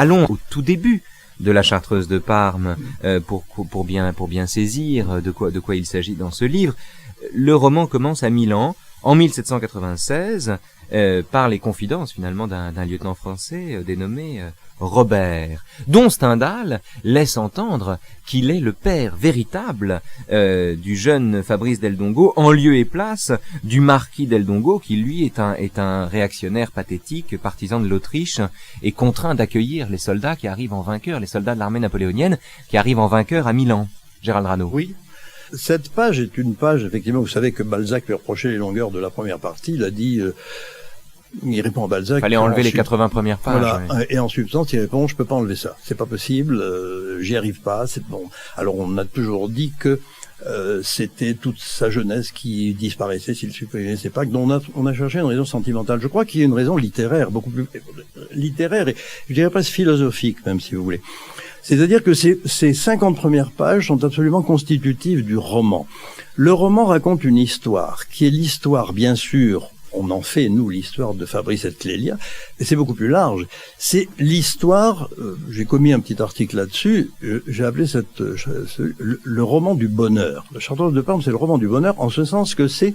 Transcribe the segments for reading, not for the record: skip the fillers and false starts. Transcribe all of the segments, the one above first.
allons au tout début de la Chartreuse de Parme pour bien saisir de quoi il s'agit dans ce livre. Le roman commence à Milan en 1796 par les confidences finalement d'un lieutenant français dénommé Robert, dont Stendhal laisse entendre qu'il est le père véritable du jeune Fabrice del Dongo, en lieu et place du marquis del Dongo, qui lui est un réactionnaire pathétique, partisan de l'Autriche, et contraint d'accueillir les soldats qui arrivent en vainqueur, les soldats de l'armée napoléonienne qui arrivent en vainqueur à Milan. Gérald Rano. Oui. Cette page est une page, effectivement, vous savez que Balzac lui reprochait les longueurs de la première partie, il a dit... il répond à Balzac. Il fallait enlever les 80 premières pages. Voilà. Oui. Et en substance, il répond, je peux pas enlever ça. C'est pas possible, j'y arrive pas, c'est bon. Alors, on a toujours dit que, c'était toute sa jeunesse qui disparaissait s'il supprimait ces pages. Donc, on a cherché une raison sentimentale. Je crois qu'il y a une raison littéraire, beaucoup plus littéraire et, je dirais presque philosophique, même si vous voulez. C'est-à-dire que ces 50 premières pages sont absolument constitutives du roman. Le roman raconte une histoire, qui est l'histoire, bien sûr, on en fait, nous, l'histoire de Fabrice et de Clélia, mais c'est beaucoup plus large. C'est l'histoire, j'ai commis un petit article là-dessus, j'ai appelé le roman du bonheur. La Chartreuse de Parme, c'est le roman du bonheur, en ce sens que c'est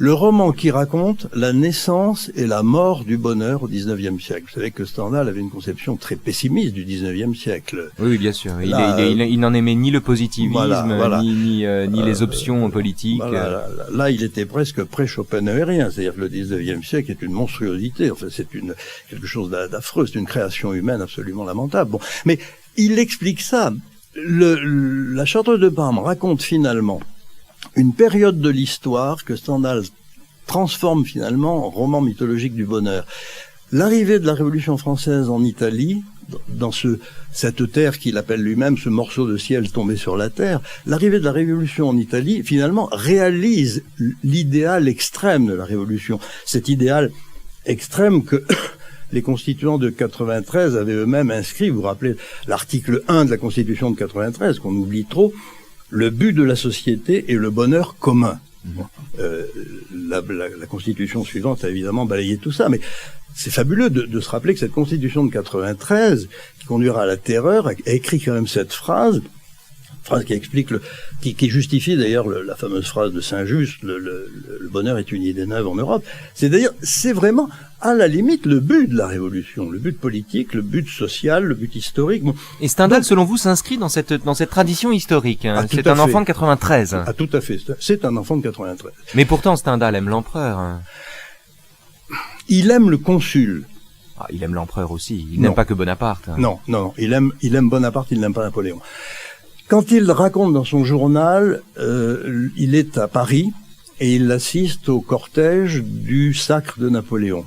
le roman qui raconte la naissance et la mort du bonheur au XIXe siècle. Vous savez que Stendhal avait une conception très pessimiste du XIXe siècle. Oui, bien sûr. Il n'en aimait ni le positivisme, voilà. ni les options politiques. Voilà, là, il était presque pré-schopenhauérien. C'est-à-dire que le XIXe siècle est une monstruosité. Enfin, c'est quelque chose d'affreux. C'est une création humaine absolument lamentable. Bon, mais il explique ça. La Chartreuse de Parme raconte finalement une période de l'histoire que Stendhal transforme finalement en roman mythologique du bonheur. L'arrivée de la Révolution française en Italie, dans cette terre qu'il appelle lui-même ce morceau de ciel tombé sur la terre, l'arrivée de la Révolution en Italie, finalement, réalise l'idéal extrême de la Révolution. Cet idéal extrême que les constituants de 93 avaient eux-mêmes inscrit, vous vous rappelez l'article 1 de la Constitution de 93, qu'on oublie trop, le but de la société est le bonheur commun. La constitution suivante a évidemment balayé tout ça, mais c'est fabuleux de se rappeler que cette constitution de 93, qui conduira à la terreur, a écrit quand même cette phrase qui explique qui justifie d'ailleurs la fameuse phrase de Saint-Just, le bonheur est une idée neuve en Europe. C'est vraiment, à la limite, le but de la révolution, le but politique, le but social, le but historique. Bon. Et Stendhal, selon vous, s'inscrit dans cette tradition historique. Hein. C'est un enfant de 93. Ah, tout à fait. C'est un enfant de 93. Mais pourtant, Stendhal aime l'empereur. Hein. Il aime le consul. Ah, il aime l'empereur aussi. Il n'aime pas que Bonaparte. Hein. Non. Il aime Bonaparte, il n'aime pas Napoléon. Quand il raconte dans son journal, il est à Paris et il assiste au cortège du sacre de Napoléon,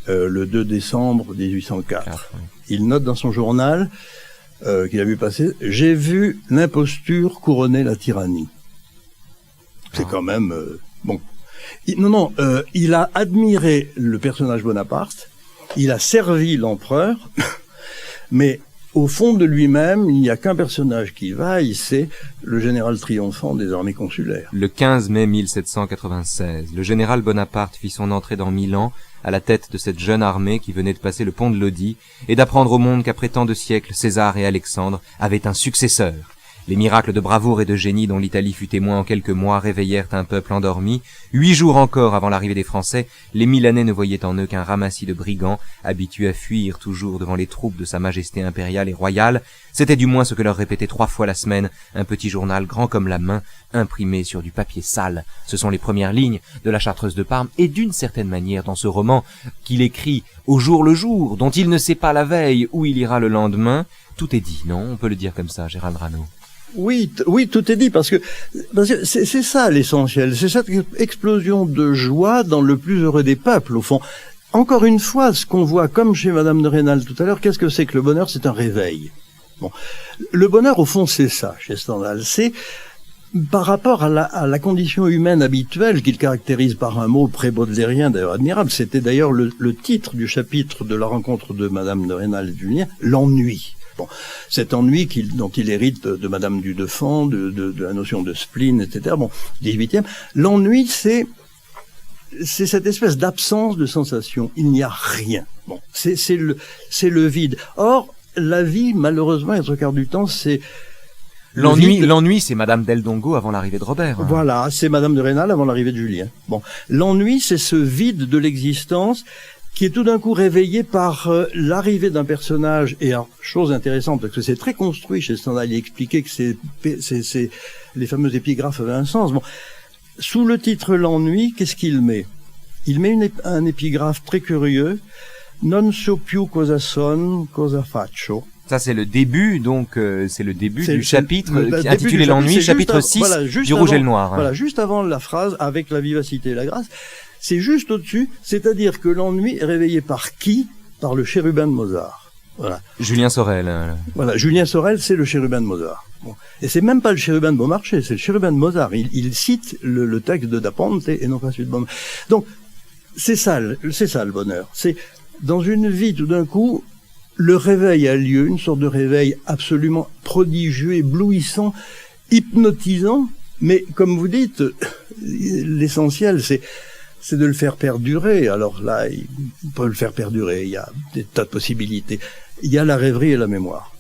le 2 décembre 1804. Oui. Il note dans son journal qu'il a vu passer « J'ai vu l'imposture couronner la tyrannie ». C'est quand même... bon. Il a admiré le personnage Bonaparte, il a servi l'empereur, mais... Au fond de lui-même, il n'y a qu'un personnage qui vaille, c'est le général triomphant des armées consulaires. Le 15 mai 1796, le général Bonaparte fit son entrée dans Milan à la tête de cette jeune armée qui venait de passer le pont de Lodi et d'apprendre au monde qu'après tant de siècles, César et Alexandre avaient un successeur. Les miracles de bravoure et de génie dont l'Italie fut témoin en quelques mois réveillèrent un peuple endormi. 8 jours encore avant l'arrivée des Français, les Milanais ne voyaient en eux qu'un ramassis de brigands, habitués à fuir toujours devant les troupes de Sa Majesté impériale et royale. C'était du moins ce que leur répétait 3 fois la semaine un petit journal grand comme la main, imprimé sur du papier sale. Ce sont les premières lignes de la Chartreuse de Parme, et d'une certaine manière dans ce roman qu'il écrit au jour le jour, dont il ne sait pas la veille où il ira le lendemain, tout est dit, non? On peut le dire comme ça, Gérald Rano. Oui, tout est dit, parce que c'est ça l'essentiel, c'est cette explosion de joie dans le plus heureux des peuples, au fond. Encore une fois, ce qu'on voit, comme chez Madame de Rênal tout à l'heure, qu'est-ce que c'est que le bonheur? C'est un réveil. Bon. Le bonheur, au fond, c'est ça, chez Stendhal. C'est, par rapport à la condition humaine habituelle, qu'il caractérise par un mot pré-baudelairien, d'ailleurs admirable, c'était d'ailleurs le titre du chapitre de la rencontre de Madame de Rênal et Julien, l'ennui. Bon, cet ennui dont il hérite de Madame du Deffand, de la notion de spleen, etc. Bon, 18e. L'ennui, c'est c'est cette espèce d'absence de sensation. Il n'y a rien. Bon, c'est le vide. Or, la vie, malheureusement, et 3/4 du temps, c'est l'ennui, c'est Madame Del Dongo avant l'arrivée de Robert. Hein. Voilà, c'est Madame de Rênal avant l'arrivée de Julien. Bon, l'ennui, c'est ce vide de l'existence qui est tout d'un coup réveillé par l'arrivée d'un personnage. Et alors, chose intéressante, parce que c'est très construit chez Stendhal, il expliquait que c'est les fameuses épigraphes avaient un sens. Bon, sous le titre L'ennui, qu'est-ce qu'il met? Il met un épigraphe très curieux. Non so più cosa son, cosa faccio. Ça, c'est le début, donc, c'est le début du chapitre début intitulé L'ennui, chapitre 6 du Rouge et le Noir. Voilà, juste avant la phrase « avec la vivacité et la grâce », c'est juste au-dessus, c'est-à-dire que l'ennui est réveillé par qui? Par le chérubin de Mozart. Voilà. Julien Sorel. Voilà, Julien Sorel, c'est le chérubin de Mozart. Bon. Et c'est même pas le chérubin de Beaumarchais, c'est le chérubin de Mozart. Il cite le texte de Da Ponte et non pas celui de Beaumarchais. Donc, c'est ça le bonheur. C'est, dans une vie, tout d'un coup, le réveil a lieu, une sorte de réveil absolument prodigieux, éblouissant, hypnotisant, mais comme vous dites, l'essentiel, c'est de le faire perdurer. Alors là, on peut le faire perdurer, il y a des tas de possibilités. Il y a la rêverie et la mémoire.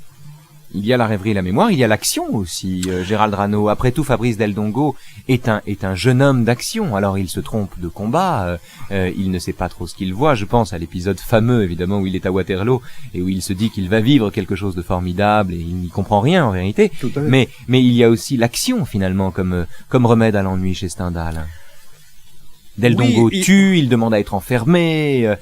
Il y a la rêverie et la mémoire, il y a l'action aussi, Gérald Rano. Après tout, Fabrice Del Dongo est un jeune homme d'action. Alors il se trompe de combat, il ne sait pas trop ce qu'il voit. Je pense à l'épisode fameux, évidemment, où il est à Waterloo et où il se dit qu'il va vivre quelque chose de formidable et il n'y comprend rien en vérité. Mais il y a aussi l'action finalement comme remède à l'ennui chez Stendhal. Del Dongo tue, il demande à être enfermé,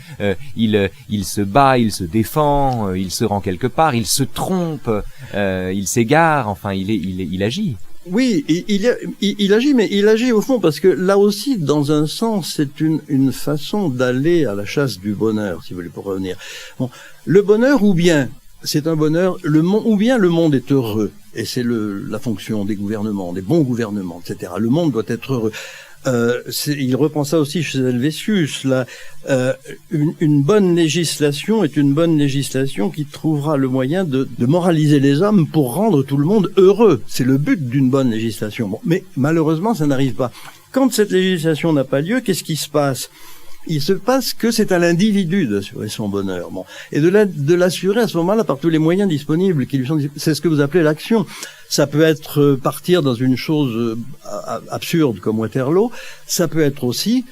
il se bat, il se défend, il se rend quelque part, il se trompe, il s'égare, enfin il agit. Oui, il agit, mais il agit au fond parce que là aussi, dans un sens, c'est une façon d'aller à la chasse du bonheur, si vous voulez, pour revenir. Bon, le bonheur, ou bien c'est un bonheur, ou bien le monde est heureux, et c'est la fonction des gouvernements, des bons gouvernements, etc. Le monde doit être heureux. Il reprend ça aussi chez Helvétius. Là, une bonne législation est une bonne législation qui trouvera le moyen de moraliser les hommes pour rendre tout le monde heureux. C'est le but d'une bonne législation. Bon, mais malheureusement, ça n'arrive pas. Quand cette législation n'a pas lieu, qu'est-ce qui se passe? Il se passe que c'est à l'individu d'assurer son bonheur. Bon. Et de l'assurer à ce moment-là par tous les moyens disponibles qui lui sont, c'est ce que vous appelez l'action. Ça peut être partir dans une chose absurde comme Waterloo. Ça peut être aussi,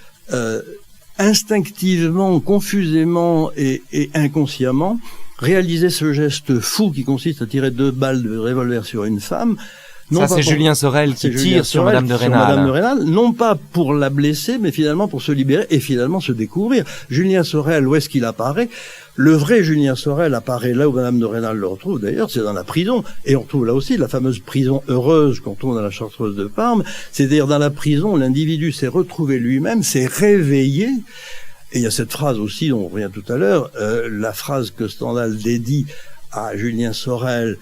instinctivement, confusément et inconsciemment, réaliser ce geste fou qui consiste à tirer 2 balles de revolver sur une femme. Ça, c'est Julien Sorel qui tire sur Madame de Rênal. Non pas pour la blesser, mais finalement pour se libérer et finalement se découvrir. Julien Sorel, où est-ce qu'il apparaît? Le vrai Julien Sorel apparaît là où Madame de Rênal le retrouve, d'ailleurs, c'est dans la prison. Et on trouve là aussi la fameuse prison heureuse qu'on trouve dans la Chartreuse de Parme. C'est-à-dire dans la prison, l'individu s'est retrouvé lui-même, s'est réveillé. Et il y a cette phrase aussi dont on revient tout à l'heure, la phrase que Stendhal dédie à Julien Sorel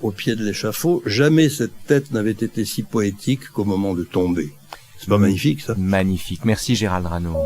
au pied de l'échafaud, jamais cette tête n'avait été si poétique qu'au moment de tomber. C'est pas magnifique, ça? Magnifique. Merci Gérald Rano.